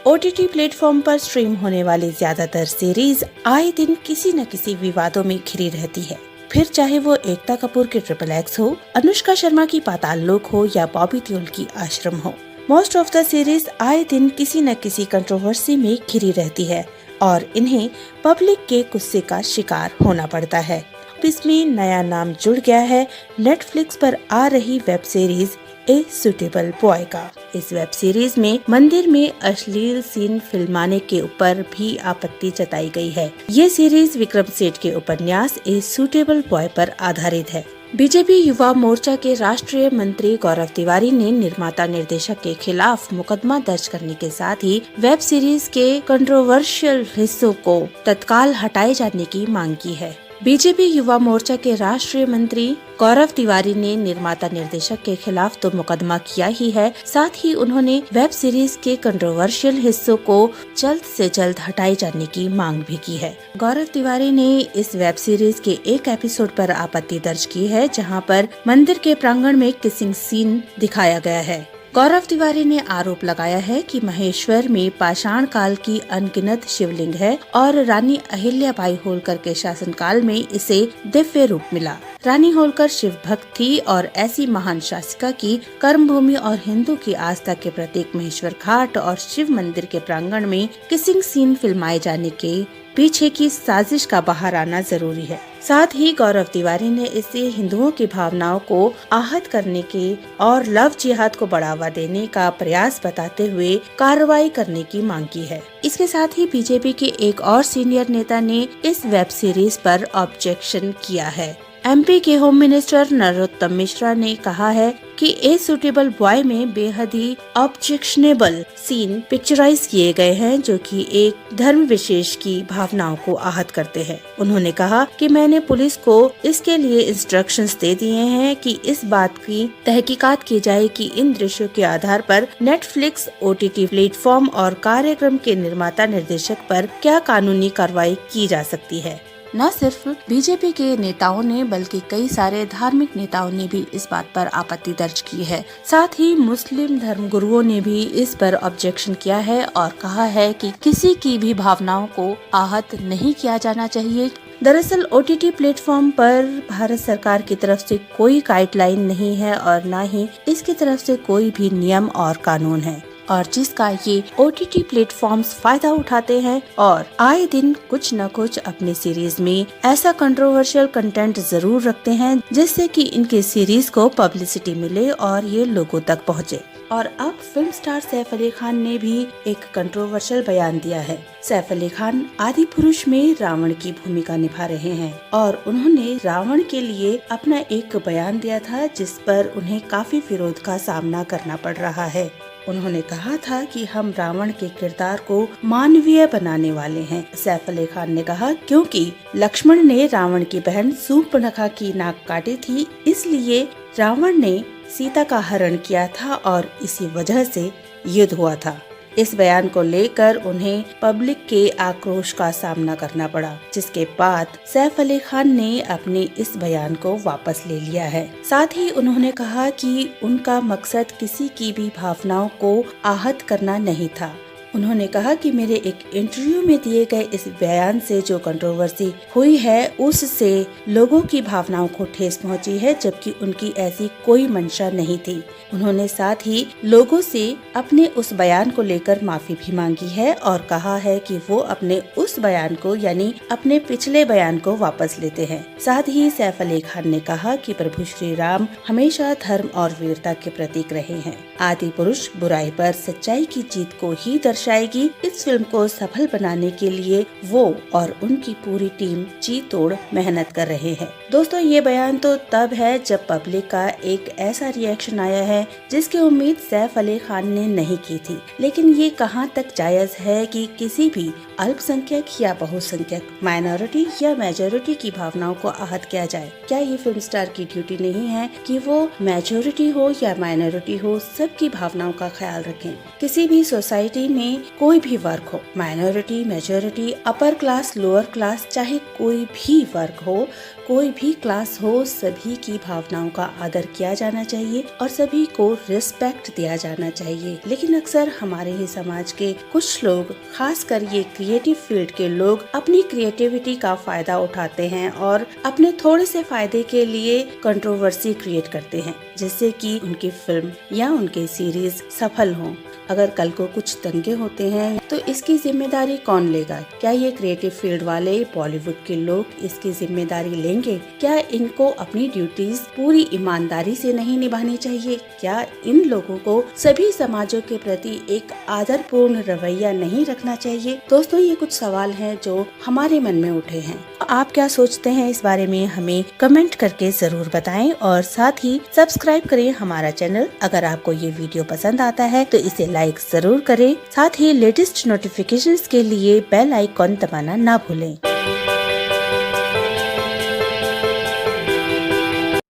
OTT platform पर stream होने वाली ज्यादातर सीरीज आए दिन किसी न किसी विवादों में घिरी रहती है। फिर चाहे वो एकता कपूर की XXX हो, अनुष्का शर्मा की पाताल लोक हो या बॉबी देओल की आश्रम हो, मोस्ट ऑफ द सीरीज आए दिन किसी न किसी कंट्रोवर्सी में घिरी रहती है और इन्हें पब्लिक के गुस्से का शिकार होना पड़ता है। इसमें नया नाम जुड़ गया है नेटफ्लिक्स पर आ रही web series a suitable boy का। इस वेब सीरीज में मंदिर में अश्लील सीन फिल्माने के ऊपर भी आपत्ति जताई गई है। ये सीरीज विक्रम सेठ के उपन्यास ए सुटेबल बॉय पर आधारित है। बीजेपी युवा मोर्चा के राष्ट्रीय मंत्री गौरव तिवारी ने निर्माता निर्देशक के खिलाफ मुकदमा दर्ज करने के साथ ही वेब सीरीज के कंट्रोवर्शियल हिस्सों को तत्काल हटाए जाने की मांग की है। बीजेपी युवा मोर्चा के राष्ट्रीय मंत्री गौरव तिवारी ने निर्माता निर्देशक के खिलाफ तो मुकदमा किया ही है, साथ ही उन्होंने वेब सीरीज के कंट्रोवर्शियल हिस्सों को जल्द से जल्द हटाए जाने की मांग भी की है। गौरव तिवारी ने इस वेब सीरीज के एक एपिसोड पर आपत्ति दर्ज की है, जहां पर मंदिर के प्रांगण में किसिंग सीन दिखाया गया है। गौरव तिवारी ने आरोप लगाया है कि महेश्वर में पाषाण काल की अनगिनत शिवलिंग है और रानी अहिल्याबाई होलकर के शासनकाल में इसे दिव्य रूप मिला। रानी होलकर शिव भक्त थी और ऐसी महान शासिका की कर्मभूमि और हिंदू की आस्था के प्रतीक महेश्वर घाट और शिव मंदिर के प्रांगण में किसिंग सीन फिल्माए जाने के पीछे की साजिश का बाहर आना जरूरी है। साथ ही गौरव तिवारी ने इसे हिंदुओं की भावनाओं को आहत करने के और लव जिहाद को बढ़ावा देने का प्रयास बताते हुए कार्रवाई करने की मांग की है। इसके साथ ही बीजेपी के एक और सीनियर नेता ने इस वेब सीरीज पर ऑब्जेक्शन किया है। MP के होम मिनिस्टर नरोत्तम मिश्रा ने कहा है कि ए सुटेबल बॉय में बेहद ही ऑब्जेक्शनेबल सीन पिक्चराइज किए गए हैं जो कि एक धर्म विशेष की भावनाओं को आहत करते हैं। उन्होंने कहा कि मैंने पुलिस को इसके लिए इंस्ट्रक्शंस दे दिए हैं कि इस बात की तहकीकात की जाए कि इन दृश्यों के आधार पर नेटफ्लिक्स OTT प्लेटफॉर्म और कार्यक्रम के निर्माता निर्देशक पर क्या कानूनी कार्रवाई की जा सकती है। न सिर्फ बीजेपी के नेताओं ने बल्कि कई सारे धार्मिक नेताओं ने भी इस बात पर आपत्ति दर्ज की है। साथ ही मुस्लिम धर्मगुरुओं ने भी इस पर ऑब्जेक्शन किया है और कहा है कि किसी की भी भावनाओं को आहत नहीं किया जाना चाहिए। दरअसल OTT प्लेटफॉर्म पर भारत सरकार की तरफ से कोई गाइडलाइन नहीं है और न ही इसकी तरफ से कोई भी नियम और कानून है और जिसका ये OTT प्लेटफॉर्म्स फायदा उठाते हैं और आए दिन कुछ न कुछ अपनी सीरीज में ऐसा कंट्रोवर्शियल कंटेंट जरूर रखते हैं जिससे कि इनके सीरीज को पब्लिसिटी मिले और ये लोगों तक पहुँचे। और अब फिल्म स्टार सैफ अली खान ने भी एक कंट्रोवर्शियल बयान दिया है। सैफ अली खान आदि पुरुष में रावण की भूमिका निभा रहे हैं और उन्होंने रावण के लिए अपना एक बयान दिया था जिस पर उन्हें काफी विरोध का सामना करना पड़ रहा है। उन्होंने कहा था कि हम रावण के किरदार को मानवीय बनाने वाले हैं। सैफ अली खान ने कहा क्योंकि लक्ष्मण ने रावण की बहन शूर्पणखा की नाक काटी थी, इसलिए रावण ने सीता का हरण किया था और इसी वजह से युद्ध हुआ था। इस बयान को लेकर उन्हें पब्लिक के आक्रोश का सामना करना पड़ा, जिसके बाद सैफ अली खान ने अपने इस बयान को वापस ले लिया है। साथ ही उन्होंने कहा कि उनका मकसद किसी की भी भावनाओं को आहत करना नहीं था। उन्होंने कहा कि मेरे एक इंटरव्यू में दिए गए इस बयान से जो कंट्रोवर्सी हुई है उससे लोगों की भावनाओं को ठेस पहुंची है, जबकि उनकी ऐसी कोई मंशा नहीं थी। उन्होंने साथ ही लोगों से अपने उस बयान को लेकर माफी भी मांगी है और कहा है कि वो अपने उस बयान को यानी अपने पिछले बयान को वापस लेते हैं। साथ ही सैफ अली खान ने कहा कि प्रभु श्री राम हमेशा धर्म और वीरता के प्रतीक रहे हैं। आदि पुरुष बुराई पर सच्चाई की जीत को ही दर्शाएगी। इस फिल्म को सफल बनाने के लिए वो और उनकी पूरी टीम जी तोड़ मेहनत कर रहे हैं। दोस्तों, ये बयान तो तब है जब पब्लिक का एक ऐसा रिएक्शन आया है जिसकी उम्मीद सैफ अली खान ने नहीं की थी। लेकिन ये कहां तक जायज है कि किसी भी अल्पसंख्यक या बहुसंख्यक, माइनॉरिटी या मेजोरिटी की भावनाओं को आहत किया जाए? क्या ये फिल्म स्टार की ड्यूटी नहीं है कि वो मेजोरिटी हो या माइनॉरिटी हो, सबकी भावनाओं का ख्याल रखें? किसी भी सोसाइटी में में कोई भी वर्ग हो, minority, majority, upper class, lower class, चाहे कोई भी वर्ग हो, कोई भी क्लास हो, सभी की भावनाओं का आदर किया जाना चाहिए और सभी को रिस्पेक्ट दिया जाना चाहिए। लेकिन अक्सर हमारे ही समाज के कुछ लोग, खासकर ये क्रिएटिव फील्ड के लोग, अपनी क्रिएटिविटी का फायदा उठाते हैं और अपने थोड़े से फायदे के लिए कंट्रोवर्सी क्रिएट करते हैं, जिससे कि उनकी फिल्म या उनके सीरीज सफल हों। अगर कल को कुछ दंगे होते हैं तो इसकी जिम्मेदारी कौन लेगा? क्या ये क्रिएटिव फील्ड वाले, बॉलीवुड के लोग इसकी जिम्मेदारी लेंगे? क्या इनको अपनी ड्यूटीज पूरी ईमानदारी से नहीं निभानी चाहिए? क्या इन लोगों को सभी समाजों के प्रति एक आदरपूर्ण रवैया नहीं रखना चाहिए? दोस्तों, ये कुछ सवाल हैं जो हमारे मन में उठे हैं। आप क्या सोचते हैं इस बारे में? हमें कमेंट करके जरूर बताएं और साथ ही सब्सक्राइब करें हमारा चैनल। अगर आपको ये वीडियो पसंद आता है तो इसे लाइक जरूर करें। साथ ही लेटेस्ट नोटिफिकेशंस के लिए बेल आइकॉन दबाना ना भूलें।